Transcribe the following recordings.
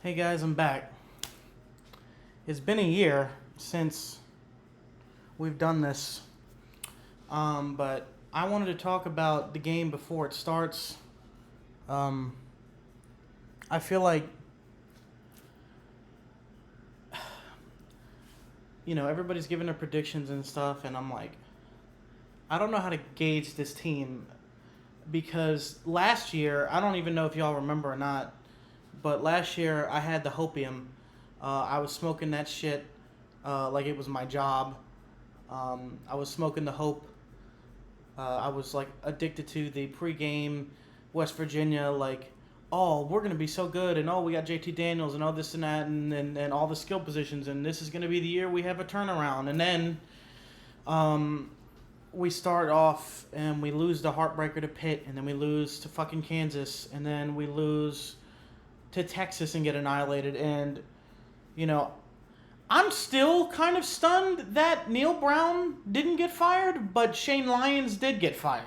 Hey guys, I'm back. It's been a year since we've done this, but I wanted to talk about the game before it starts. Um, I feel like, everybody's giving their predictions and stuff, and I'm like, I don't know how to gauge this team because last year, I don't even know if y'all remember or not, but last year I had the hopium. I was smoking that shit like it was my job. I was smoking the hope. I was like addicted to the pregame West Virginia, like, oh, we're going to be so good, and oh, we got JT Daniels, and all this and that, and all the skill positions, and this is going to be the year we have a turnaround. And then we start off and we lose the heartbreaker to Pitt, and then we lose to fucking Kansas, and then we lose to Texas and get annihilated. And, I'm still kind of stunned that Neal Brown didn't get fired, but Shane Lyons did get fired.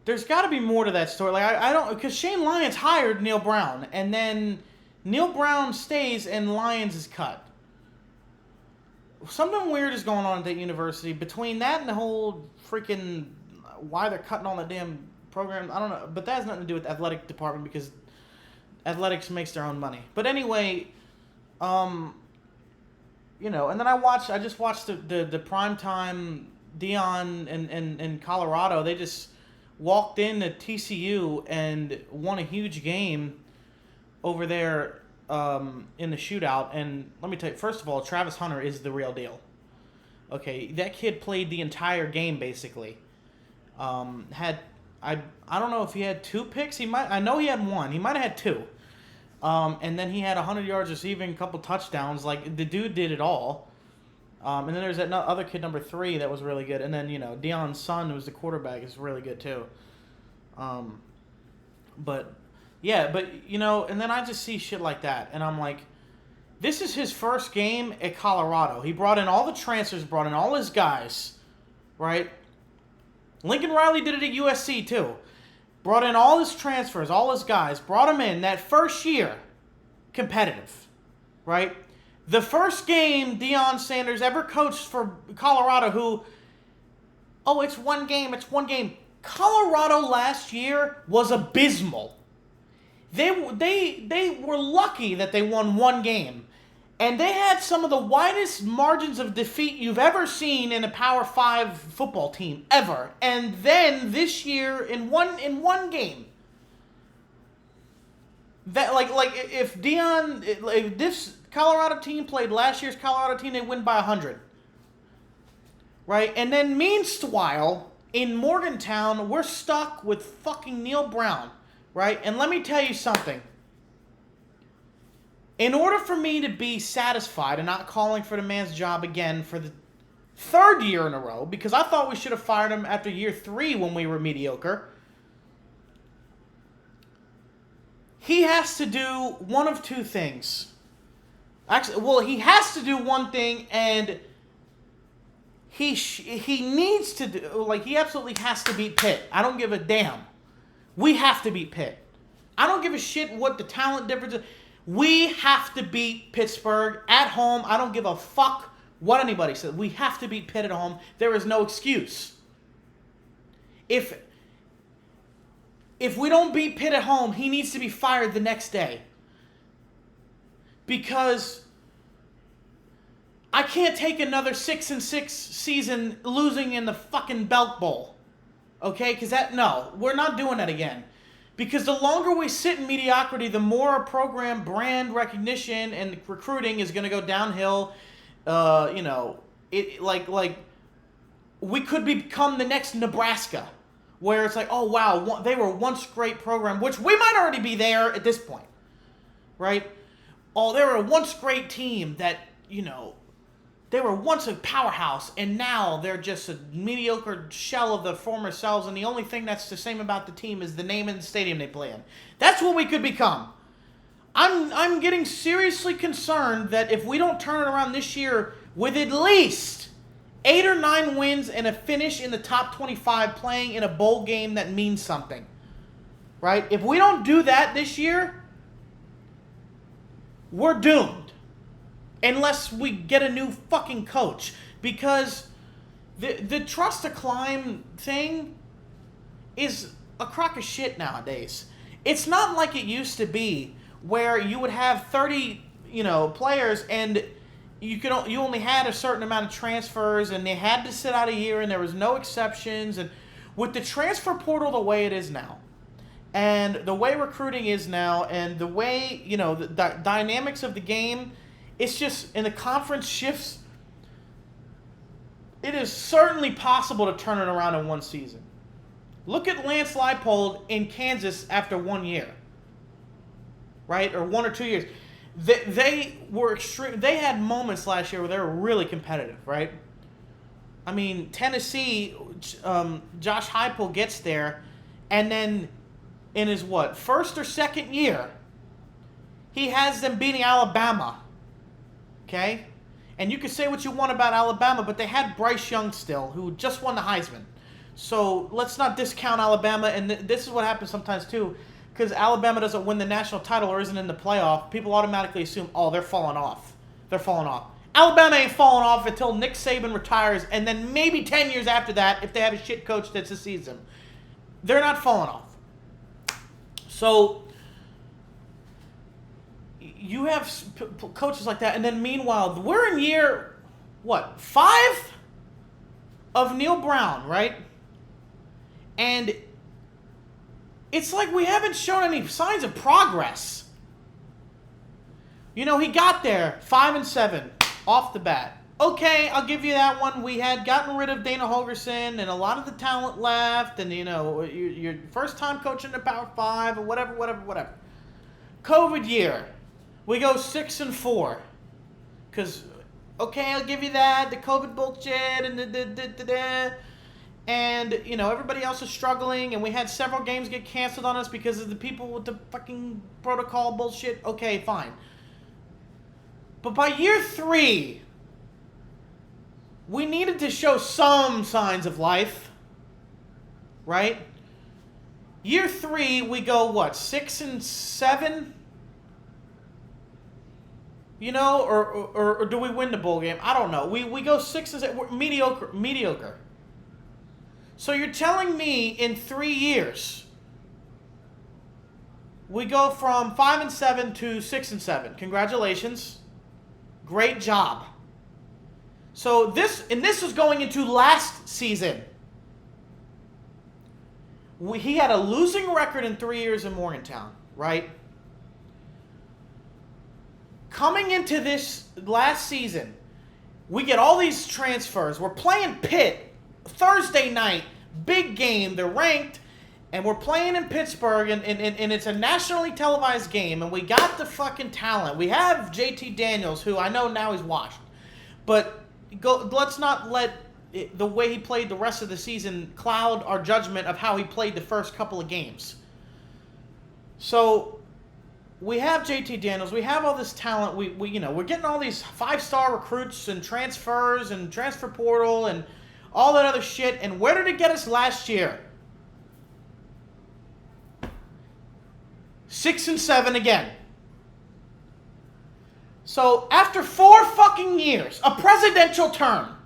There's got to be more to that story. Like, I don't, because Shane Lyons hired Neal Brown, and then Neal Brown stays and Lyons is cut. Something weird is going on at that university. Between that and the whole freaking why they're cutting all the damn programs, I don't know. But that has nothing to do with the athletic department because athletics makes their own money. But anyway, and then I just watched the primetime Dion in Colorado. They just walked into TCU and won a huge game over there in the shootout. And let me tell you, first of all, Travis Hunter is the real deal. Okay, that kid played the entire game basically. I don't know if he had 2 picks. I know he had 1. He might have had 2. And then he had 100 yards receiving, a couple touchdowns. Like, the dude did it all. And then there's that other kid, number 3, that was really good. And then, Deion's son, who was the quarterback, is really good too. And then I just see shit like that. And I'm like, this is his first game at Colorado. He brought in all the transfers, brought in all his guys, right? Lincoln Riley did it at USC too. Brought in all his transfers, all his guys, brought them in that first year, competitive, right? The first game Deion Sanders ever coached for Colorado, it's one game. Colorado last year was abysmal. They were lucky that they won one game. And they had some of the widest margins of defeat you've ever seen in a Power 5 football team, ever. And then this year, in one game, that if this Colorado team played last year's Colorado team, they win by 100. Right? And then meanwhile, in Morgantown, we're stuck with fucking Neal Brown. Right? And let me tell you something. In order for me to be satisfied and not calling for the man's job again for the 3rd year in a row, because I thought we should have fired him after year 3 when we were mediocre, he has to do one of 2 things. Actually, he has to do one thing, and he needs to do, he absolutely has to beat Pitt. I don't give a damn. We have to beat Pitt. I don't give a shit what the talent difference is. We have to beat Pittsburgh at home. I don't give a fuck what anybody says. We have to beat Pitt at home. There is no excuse. If we don't beat Pitt at home, he needs to be fired the next day. Because I can't take another 6-6 season losing in the fucking Belk Bowl. Okay? Because we're not doing that again. Because the longer we sit in mediocrity, the more our program brand recognition and recruiting is going to go downhill. We could become the next Nebraska, where it's like, oh wow, they were once great program, which we might already be there at this point, right? Oh, they were a once great team that they were once a powerhouse, and now they're just a mediocre shell of the former selves, and the only thing that's the same about the team is the name and the stadium they play in. That's what we could become. I'm getting seriously concerned that if we don't turn it around this year with at least 8 or 9 wins and a finish in the top 25 playing in a bowl game that means something, right? If we don't do that this year, we're doomed unless we get a new fucking coach. Because the trust to climb thing is a crock of shit nowadays. It's not like it used to be where you would have 30, players and you only had a certain amount of transfers and they had to sit out a year and there was no exceptions. And with the transfer portal the way it is now, and the way recruiting is now, and the way, the dynamics of the game, it's just, and the conference shifts, it is certainly possible to turn it around in one season. Look at Lance Leipold in Kansas after 1 year, right? Or 1 or 2 years. They were extreme. They had moments last year where they were really competitive, right? I mean, Tennessee, Josh Heupel gets there, and then in his, first or second year, he has them beating Alabama, okay? And you can say what you want about Alabama, but they had Bryce Young still, who just won the Heisman. So let's not discount Alabama, and this is what happens sometimes too, because Alabama doesn't win the national title or isn't in the playoff, people automatically assume, they're falling off. They're falling off. Alabama ain't falling off until Nick Saban retires, and then maybe 10 years after that, if they have a shit coach that succeeds them. They're not falling off. So you have coaches like that, and then meanwhile, we're in year, 5 of Neal Brown, right? And it's like we haven't shown any signs of progress. He got there 5-7 off the bat. Okay, I'll give you that one. We had gotten rid of Dana Holgorsen, and a lot of the talent left, and your first time coaching the Power 5 or whatever. COVID year, we go 6-4. Because, okay, I'll give you that. The COVID bullshit and and, everybody else is struggling, and we had several games get canceled on us because of the people with the fucking protocol bullshit. Okay, fine. But by year 3, we needed to show some signs of life, right? Year 3, we go, 6-7? Or do we win the bowl game? I don't know. We go 6-7. We're mediocre. So you're telling me in 3 years, we go from 5-7 to 6-7. Congratulations. Great job. So this is going into last season. He had a losing record in 3 years in Morgantown, right? Coming into this last season, we get all these transfers. We're playing Pitt Thursday night, big game. They're ranked, and we're playing in Pittsburgh, and it's a nationally televised game, and we got the fucking talent. We have JT Daniels, who I know now he's washed, but let's not let the way he played the rest of the season cloud our judgment of how he played the first couple of games. So we have JT Daniels. We have all this talent. We're getting all these 5-star recruits and transfers and transfer portal and all that other shit. And where did it get us last year? 6-7 again. So after 4 fucking years, a presidential term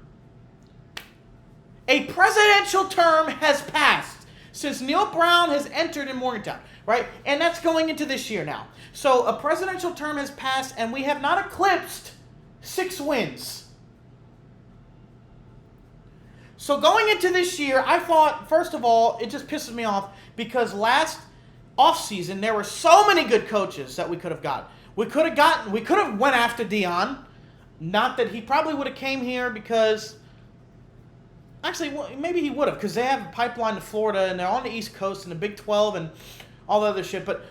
has passed since Neal Brown has entered in Morgantown, right? And that's going into this year now. So a presidential term has passed, and we have not eclipsed 6 wins. So going into this year, I thought, first of all, it just pisses me off because last offseason there were so many good coaches that we could have got. We could have went after Dion. Not that he probably would have came here because, actually, well, maybe he would have because they have a pipeline to Florida and they're on the East Coast and the Big 12 and all the other shit. But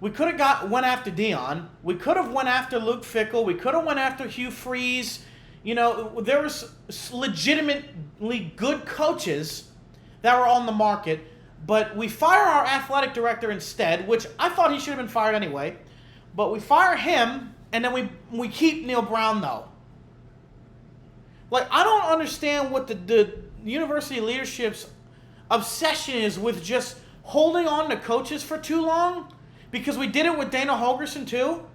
we could have went after Dion. We could have went after Luke Fickell. We could have went after Hugh Freeze. There was legitimately good coaches that were on the market, but we fire our athletic director instead, which I thought he should have been fired anyway. But we fire him, and then we keep Neal Brown, though. I don't understand what the university leadership's obsession is with just holding on to coaches for too long, because we did it with Dana Holgorsen, too.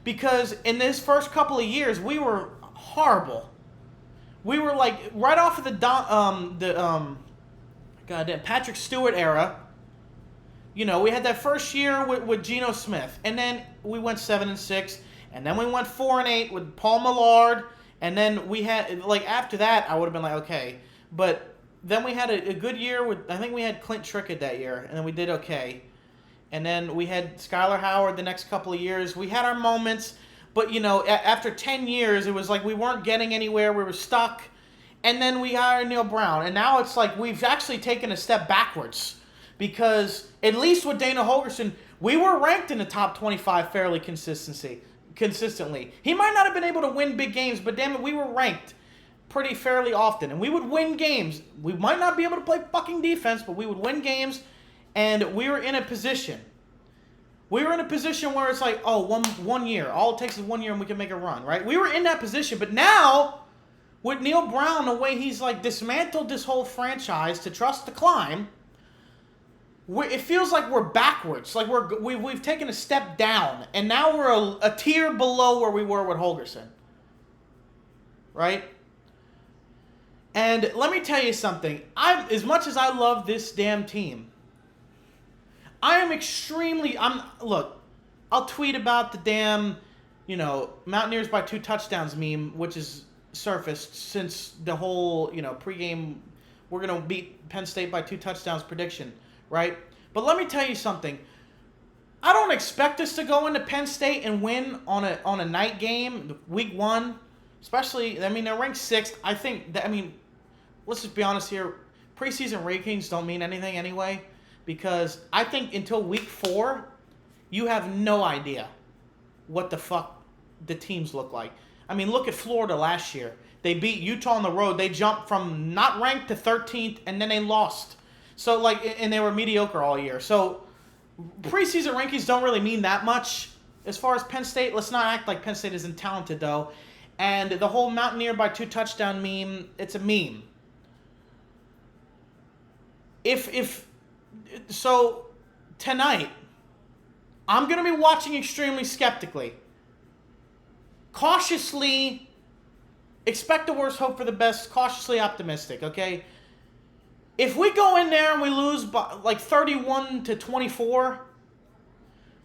because in this first couple of years we were horrible. We were like right off of the goddamn Patrick Stewart era. You know, we had that first year with Geno Smith, and then we went 7-6, and then we went 4-8 with Paul Millard, and then we had like after that I would have been like okay, but then we had a good year with I think we had Clint Trickett that year, and then we did okay, and then we had Skylar Howard the next couple of years. We had our moments, but you know after 10 years it was like we weren't getting anywhere. We were stuck, and then we hired Neal Brown, and now it's like we've actually taken a step backwards. Because at least with Dana Holgorsen, we were ranked in the top 25 fairly consistently. He might not have been able to win big games, but damn it, we were ranked pretty fairly often. And we would win games. We might not be able to play fucking defense, but we would win games. And we were in a position. We were in a position where it's like, oh, one year. All it takes is 1 year and we can make a run, right? We were in that position. But now, with Neal Brown, the way he's like dismantled this whole franchise to trust the climb, it feels like we're backwards. Like we've taken a step down, and now we're a tier below where we were with Holgorsen. Right? And let me tell you something. As much as I love this damn team, I am look, I'll tweet about the damn, Mountaineers by 2 touchdowns meme, which is surfaced since the whole, pregame, we're going to beat Penn State by 2 touchdowns prediction. Right? But let me tell you something. I don't expect us to go into Penn State and win on a night game, week 1. Especially, they're ranked 6th. I think that, let's just be honest here. Preseason rankings don't mean anything anyway. Because I think until week 4, you have no idea what the fuck the teams look like. Look at Florida last year. They beat Utah on the road. They jumped from not ranked to 13th, and then they lost. So, and they were mediocre all year. So, preseason rankings don't really mean that much. As far as Penn State, let's not act like Penn State isn't talented, though. And the whole Mountaineer by 2 touchdown meme, it's a meme. So, tonight, I'm going to be watching extremely skeptically. Cautiously, expect the worst, hope for the best, cautiously optimistic, okay? If we go in there and we lose by 31-24,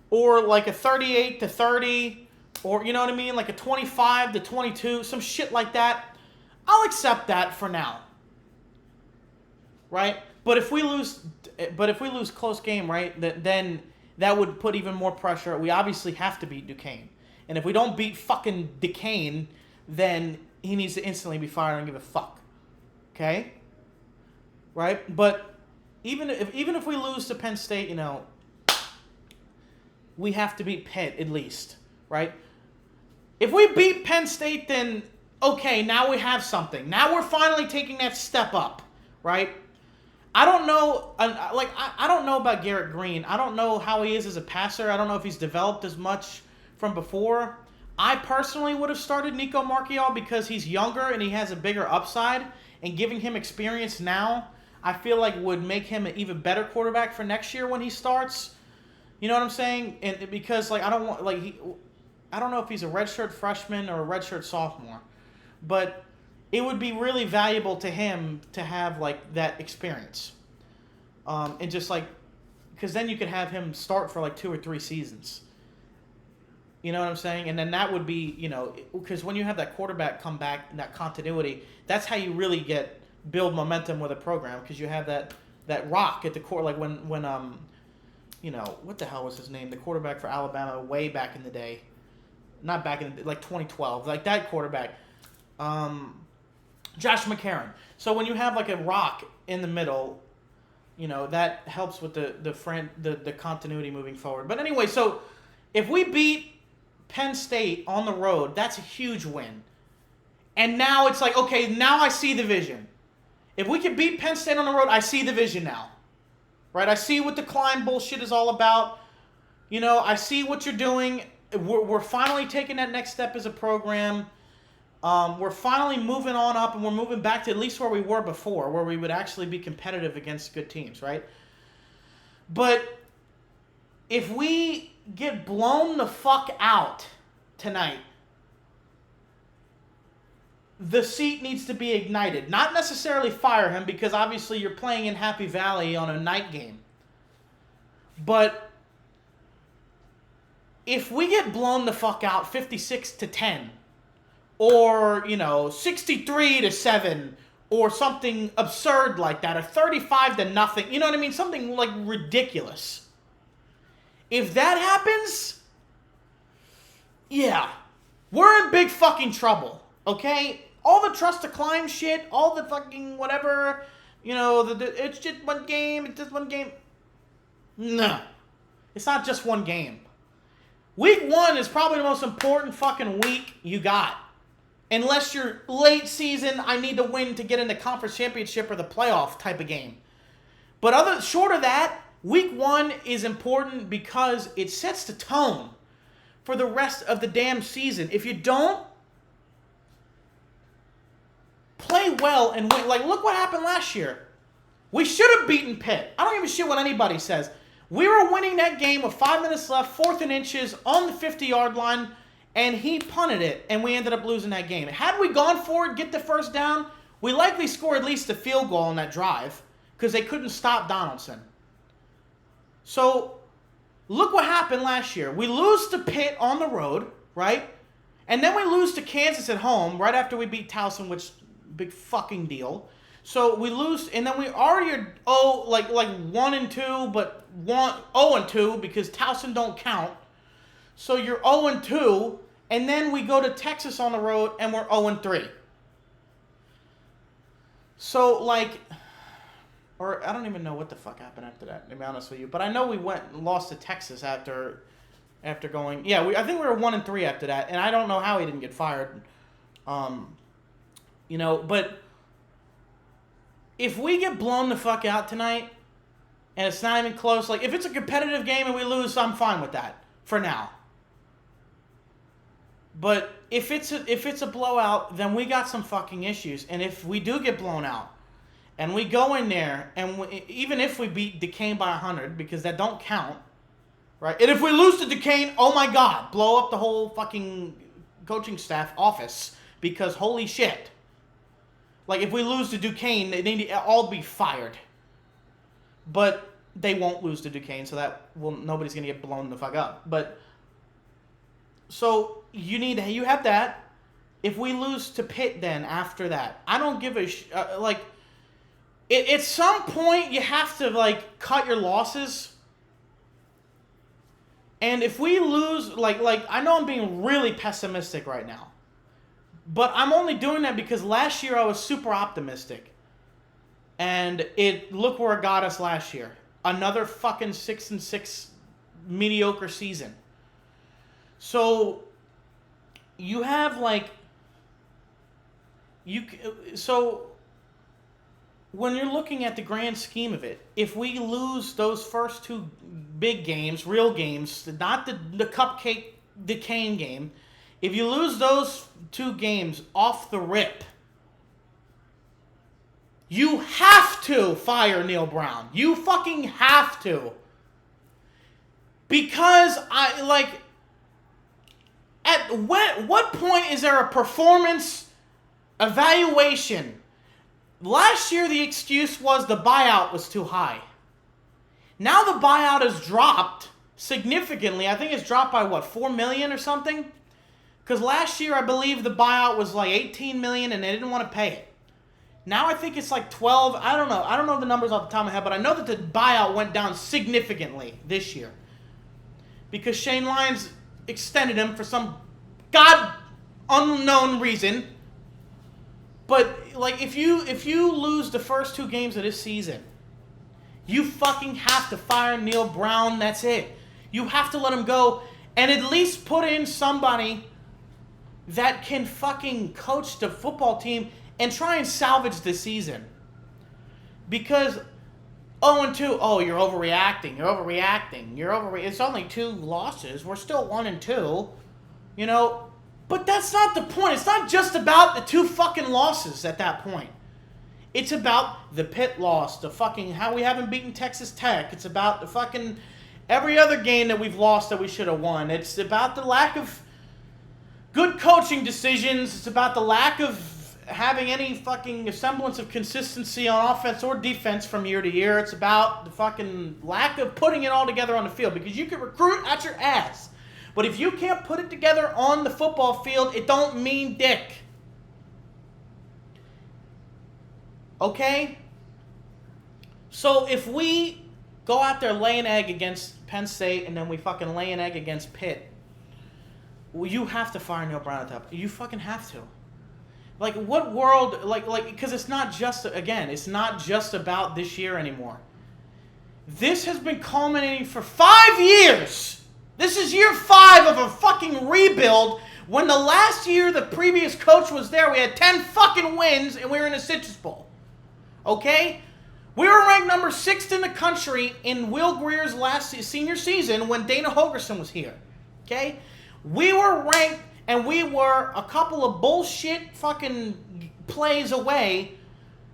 or like a 38-30, or you know what I mean, like a 25-22, some shit like that, I'll accept that for now. Right? But if we lose close game, right, then that would put even more pressure. We obviously have to beat Duquesne. And if we don't beat fucking Duquesne, then he needs to instantly be fired and give a fuck. Okay? Right? But even if we lose to Penn State, we have to beat Pitt at least, right? If we beat Penn State, then okay, now we have something. Now we're finally taking that step up, right? I don't know, I don't know about Garrett Green. I don't know how he is as a passer. I don't know if he's developed as much from before. I personally would have started Nico Marchiol because he's younger and he has a bigger upside, and giving him experience now, I feel like would make him an even better quarterback for next year when he starts. You know what I'm saying? And because I don't know if he's a redshirt freshman or a redshirt sophomore, but it would be really valuable to him to have that experience, and just because then you could have him start for 2 or 3 seasons. You know what I'm saying? And then that would be because when you have that quarterback come back and that continuity, that's how you really build momentum with a program, because you have that rock at the core, when what the hell was his name? The quarterback for Alabama way back in the day. Not back in 2012. That quarterback. Josh McCarron. So when you have a rock in the middle, that helps with the continuity moving forward. But anyway, so if we beat Penn State on the road, that's a huge win. And now it's okay, now I see the vision. If we can beat Penn State on the road, I see the vision now. Right? I see what the climb bullshit is all about. I see what you're doing. We're finally taking that next step as a program. We're finally moving on up, and we're moving back to at least where we were before, where we would actually be competitive against good teams, right? But if we get blown the fuck out tonight, the seat needs to be ignited. Not necessarily fire him, because obviously you're playing in Happy Valley on a night game. But if we get blown the fuck out 56-10, or, 63-7, or something absurd like that, or 35-0, you know what I mean? Something like ridiculous. If that happens, yeah, we're in big fucking trouble, okay? All the trust to climb shit, all the fucking whatever, it's just one game, it's just one game. No, it's not just one game. Week 1 is probably the most important fucking week you got. Unless you're late season, I need to win to get in the conference championship or the playoff type of game. But short of that, week 1 is important because it sets the tone for the rest of the damn season. If you don't play well and win, like look what happened last year. We should have beaten Pitt. I don't give a shit what anybody says. We were winning that game with 5 minutes left, 4th and inches on the 50-yard line, and he punted it, and we ended up losing that game. Had we gone for it, get the first down, we likely score at least a field goal on that drive because they couldn't stop Donaldson. So, look what happened last year. We lose to Pitt on the road, right? And then we lose to Kansas at home right after we beat Towson, which big fucking deal. So we lose, and then we already are like 1-2, but 0-2 because Towson don't count. So you're 0-2, and then we go to Texas on the road, and we're 0-3. So or I don't even know what the fuck happened after that, to be honest with you. But I know we went and lost to Texas after going. Yeah, I think we were 1-3 after that, and I don't know how he didn't get fired. But if we get blown the fuck out tonight, and it's not even close, if it's a competitive game and we lose, I'm fine with that for now. But if it's a blowout, then we got some fucking issues. And if we do get blown out, and we go in there, and even if we beat Duquesne by 100, because that don't count, right? And if we lose to Duquesne, oh my God, blow up the whole fucking coaching staff office, because holy shit. If we lose to Duquesne, they need to all be fired. But they won't lose to Duquesne, so nobody's going to get blown the fuck up. But, so, you have that. If we lose to Pitt then, after that, I don't give a at some point, you have to, cut your losses. And if we lose, I know I'm being really pessimistic right now. But I'm only doing that because last year I was super optimistic. And look where it got us last year. Another fucking 6-6 mediocre season. So you have so when you're looking at the grand scheme of it, if we lose those first 2 big games, real games, not the cupcake Duquesne game, if you lose those 2 games off the rip, you have to fire Neal Brown. You fucking have to. Because at what point is there a performance evaluation? Last year the excuse was the buyout was too high. Now the buyout has dropped significantly. I think it's dropped by $4 million or something? Because last year, I believe the buyout was $18 million, and they didn't want to pay it. Now I think it's 12. I don't know. I don't know the numbers off the top of my head, but I know that the buyout went down significantly this year. Because Shane Lyons extended him for some god unknown reason. But if you lose the first 2 games of this season, you fucking have to fire Neal Brown. That's it. You have to let him go and at least put in somebody that can fucking coach the football team and try and salvage the season. Because 0-2, you're overreacting. It's only 2 losses. We're still 1-2. But that's not the point. It's not just about the 2 fucking losses at that point. It's about the Pitt loss, the fucking how we haven't beaten Texas Tech. It's about the fucking every other game that we've lost that we should have won. It's about the lack of good coaching decisions. It's about the lack of having any fucking semblance of consistency on offense or defense from year to year. It's about the fucking lack of putting it all together on the field, because you can recruit out your ass, but if you can't put it together on the football field, it don't mean dick. Okay? So if we go out there, lay an egg against Penn State, and then we fucking lay an egg against Pitt, well, you have to fire Neal Brown at that. You fucking have to. Like, what world, because it's not just, again, it's not just about this year anymore. This has been culminating for 5 years. This is year 5 of a fucking rebuild, when the last year the previous coach was there, we had 10 fucking wins, and we were in a Citrus Bowl. Okay? We were ranked number 6th in the country in Will Greer's last senior season when Dana Holgerson was here. Okay? We were ranked, and we were a couple of bullshit fucking plays away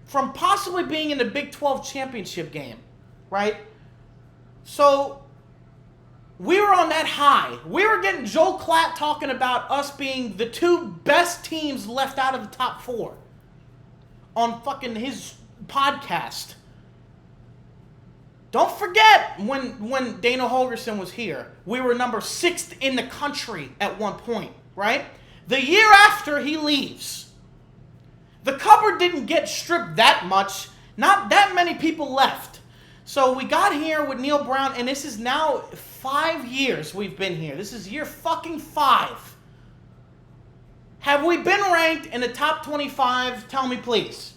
from possibly being in the Big 12 championship game. Right? So, we were on that high. We were getting Joel Klatt talking about us being the 2 best teams left out of the top 4 on fucking his podcast. Don't forget when Dana Holgerson was here, we were number 6th in the country at one point, right? The year after he leaves, the cupboard didn't get stripped that much. Not that many people left. So we got here with Neal Brown, and this is now 5 years we've been here. This is year fucking 5. Have we been ranked in the top 25? Tell me, please.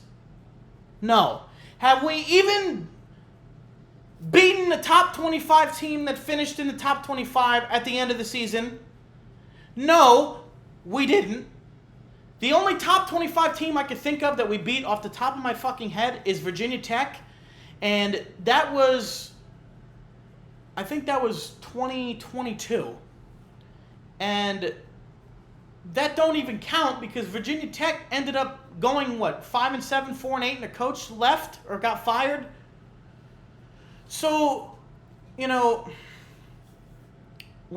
No. Have we even beaten the top 25 team that finished in the top 25 at the end of the season? No, we didn't. The only top 25 team I could think of that we beat off the top of my fucking head is Virginia Tech. And that was, I think that was 2022. And that don't even count because Virginia Tech ended up going, 5-7, 4-8, and the coach left or got fired. So, we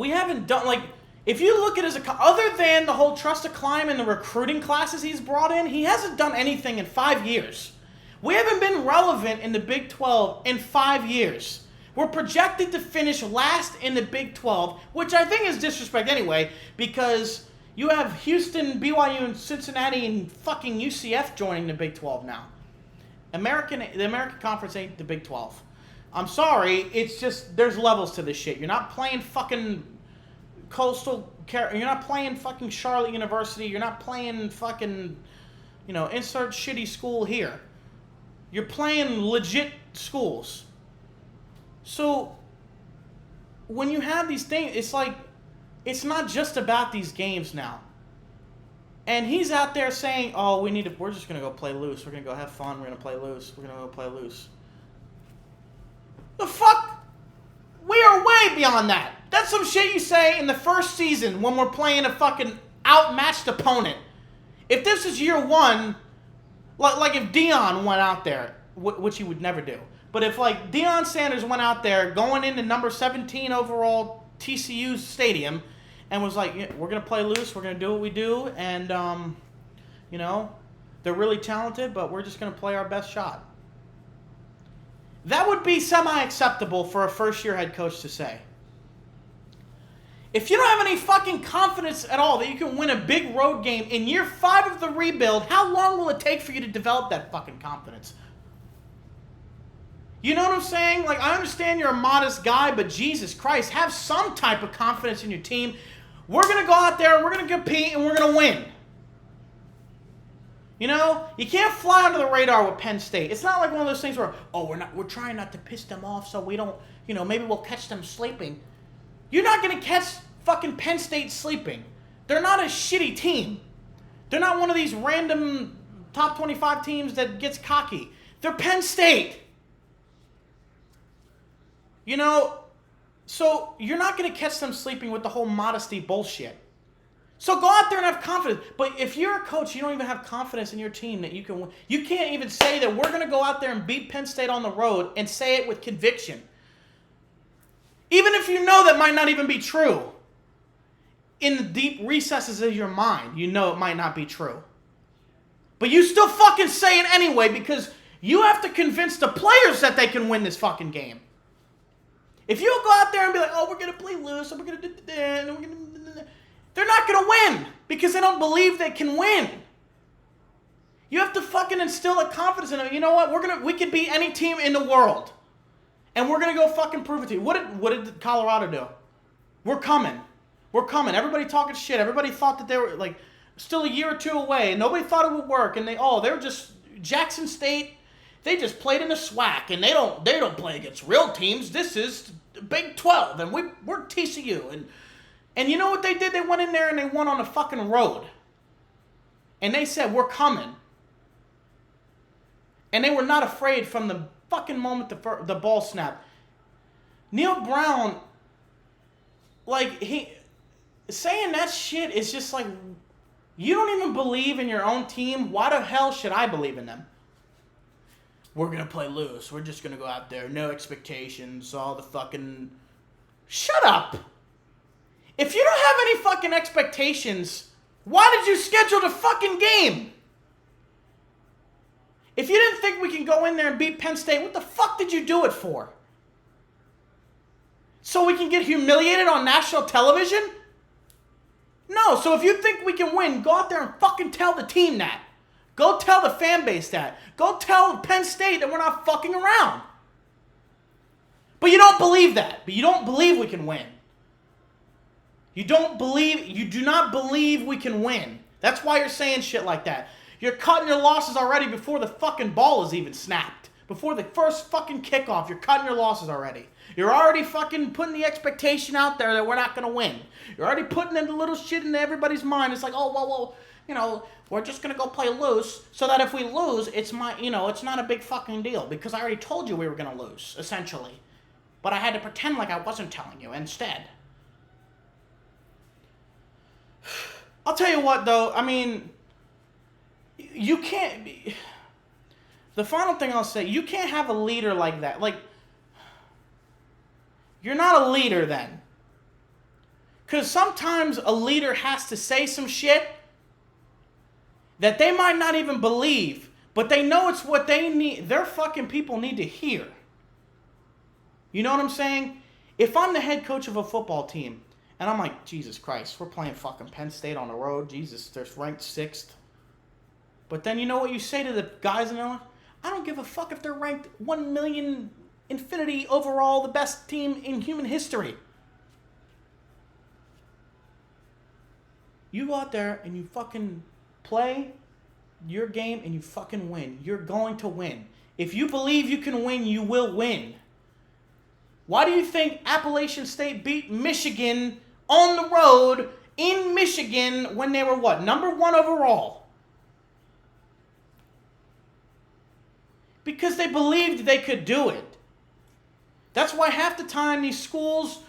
haven't done, if you look at it as other than the whole Trust Climb and the recruiting classes he's brought in, he hasn't done anything in 5 years. We haven't been relevant in the Big 12 in 5 years. We're projected to finish last in the Big 12, which I think is disrespect anyway, because you have Houston, BYU, and Cincinnati, and fucking UCF joining the Big 12 now. The American Conference ain't the Big 12. I'm sorry, it's just, there's levels to this shit. You're not playing fucking you're not playing fucking Charlotte University, you're not playing fucking, insert shitty school here. You're playing legit schools. So, when you have these things, it's like, it's not just about these games now. And he's out there saying, oh, we're just going to go play loose. We're going to go have fun. We're going to play loose. We're going to go play loose. The fuck? We are way beyond that. That's some shit you say in the first season when we're playing a fucking outmatched opponent. If this is year 1, like if Deion went out there, which he would never do, but if Deion Sanders went out there going into number 17 overall TCU stadium and was like, yeah, we're going to play loose, we're going to do what we do, and, they're really talented, but we're just going to play our best shot. That would be semi-acceptable for a first-year head coach to say. If you don't have any fucking confidence at all that you can win a big road game in year 5 of the rebuild, how long will it take for you to develop that fucking confidence? You know what I'm saying? I understand you're a modest guy, but Jesus Christ, have some type of confidence in your team. We're going to go out there, we're going to compete, and we're going to win. You can't fly under the radar with Penn State. It's not like one of those things where, we're trying not to piss them off so we don't, maybe we'll catch them sleeping. You're not going to catch fucking Penn State sleeping. They're not a shitty team. They're not one of these random top 25 teams that gets cocky. They're Penn State. So you're not going to catch them sleeping with the whole modesty bullshit. So go out there and have confidence. But if you're a coach, you don't even have confidence in your team that you can win. You can't even say that we're going to go out there and beat Penn State on the road and say it with conviction. Even if you know that might not even be true. in the deep recesses of your mind, you know it might not be true. But you still fucking say it anyway because you have to convince the players that they can win this fucking game. If you go out there and be like, oh, we're going to play loose, and we're going to do and we're going to... They're not going to win because they don't believe they can win. You have to fucking instill a confidence in them. You know what? We could beat any team in the world. And we're going to go fucking prove it to you. What did Colorado do? We're coming. We're coming. Everybody talking shit. Everybody thought that they were like still a year or two away. And nobody thought it would work. And they were just Jackson State. They just played in a SWAC. And they don't play against real teams. This is Big 12. And we're TCU. And you know what they did? They went in there and they won on the fucking road. And they said, we're coming. And they were not afraid from the fucking moment the ball snapped. Neal Brown, like, saying that shit is just like, you don't even believe in your own team. Why the hell should I believe in them? We're going to play loose. We're just going to go out there. No expectations. All the fucking... Shut up. If you don't have any fucking expectations, why did you schedule the fucking game? If you didn't think we can go in there and beat Penn State, what the fuck did you do it for? So we can get humiliated on national television? No, so if you think we can win, go out there and fucking tell the team that. Go tell the fan base that. Go tell Penn State that we're not fucking around. But you don't believe that. But you don't believe we can win. You do not believe we can win. That's why you're saying shit like that. You're cutting your losses already before the fucking ball is even snapped. Before the first fucking kickoff, you're cutting your losses already. You're already fucking putting the expectation out there that we're not going to win. You're already putting in the little shit into everybody's mind. It's like, oh, well, you know, we're just going to go play loose so that if we lose, it's not a big fucking deal because I already told you we were going to lose, essentially. But I had to pretend like I wasn't telling you instead. I'll tell you what, though, I mean... You can't be... The final thing I'll say, you can't have a leader like that. Like, you're not a leader then. Because sometimes a leader has to say some shit that they might not even believe, but they know it's what they need. Their fucking people need to hear. You know what I'm saying? If I'm the head coach of a football team, and I'm like, Jesus Christ, we're playing fucking Penn State on the road. Jesus, they're ranked 6th. But then you know what you say to the guys in there? I don't give a fuck if they're ranked 1 million infinity overall, the best team in human history. You go out there and you fucking play your game and you fucking win. You're going to win. If you believe you can win, you will win. Why do you think Appalachian State beat Michigan on the road in Michigan when they were what? Number 1 overall? Because they believed they could do it. That's why half the time these schools,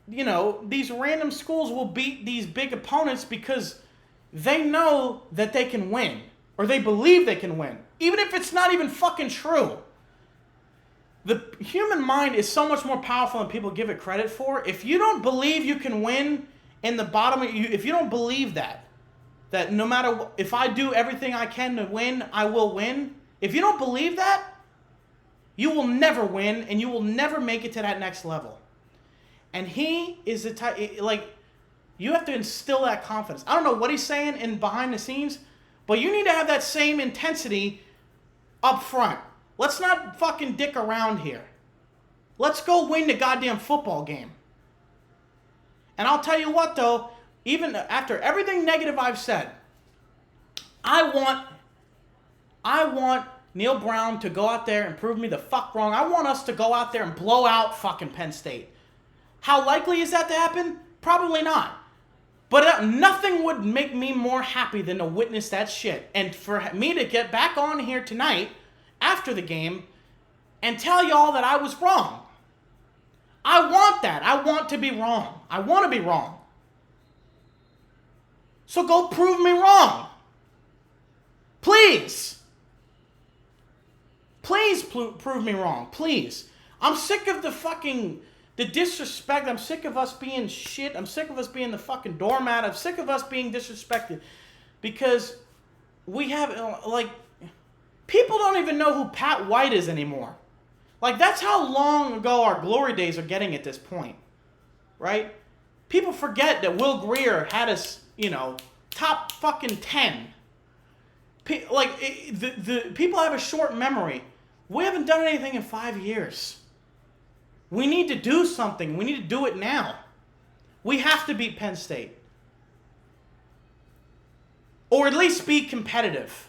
you know, these random schools will beat these big opponents because they know that they can win. Or they believe they can win. Even if it's not even fucking true. The human mind is so much more powerful than people give it credit for. If you don't believe you can win in the bottom of you, if you don't believe that no matter what, if I do everything I can to win, I will win. If you don't believe that, you will never win and you will never make it to that next level. And he is the type, like, you have to instill that confidence. I don't know what he's saying in behind the scenes, but you need to have that same intensity up front. Let's not fucking dick around here. Let's go win the goddamn football game. And I'll tell you what, though, even after everything negative I've said, I want Neal Brown to go out there and prove me the fuck wrong. I want us to go out there and blow out fucking Penn State. How likely is that to happen? Probably not. But nothing would make me more happy than to witness that shit. And for me to get back on here tonight, after the game, and tell y'all that I was wrong. I want that. I want to be wrong. I want to be wrong. So go prove me wrong. Please. Please prove me wrong. Please. I'm sick of the fucking The disrespect, I'm sick of us being shit. I'm sick of us being the fucking doormat. I'm sick of us being disrespected. Because we have, like, people don't even know who Pat White is anymore. Like, that's how long ago our glory days are getting at this point. Right? People forget that Will Grier had us, top fucking 10. The people have a short memory. We haven't done anything in 5 years. We need to do something. We need to do it now. We have to beat Penn State. Or at least be competitive.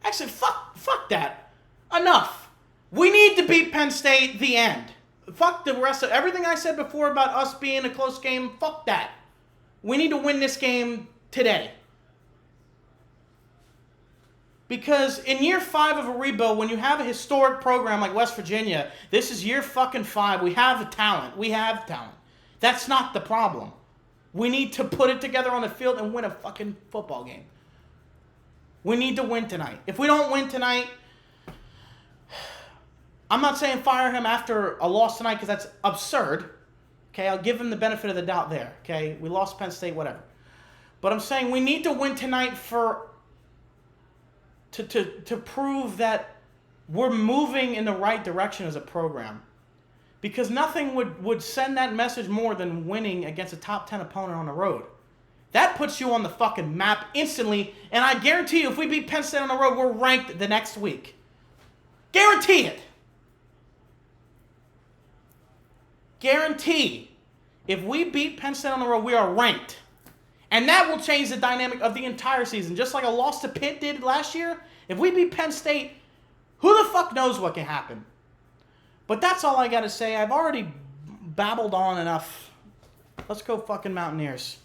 Actually, fuck that. Enough. We need to beat Penn State, the end. Fuck the rest of everything I said before about us being a close game. Fuck that. We need to win this game today. Because in year 5 of a rebuild, when you have a historic program like West Virginia, this is year fucking 5. We have the talent. We have talent. That's not the problem. We need to put it together on the field and win a fucking football game. We need to win tonight. If we don't win tonight, I'm not saying fire him after a loss tonight because that's absurd. Okay, I'll give him the benefit of the doubt there. Okay, we lost Penn State, whatever. But I'm saying we need to win tonight to prove that we're moving in the right direction as a program. Because nothing would send that message more than winning against a top 10 opponent on the road. That puts you on the fucking map instantly, and I guarantee you if we beat Penn State on the road, we're ranked the next week. Guarantee it. Guarantee. If we beat Penn State on the road, we are ranked. And that will change the dynamic of the entire season. Just like a loss to Pitt did last year. If we beat Penn State, who the fuck knows what can happen? But that's all I got to say. I've already babbled on enough. Let's go fucking Mountaineers.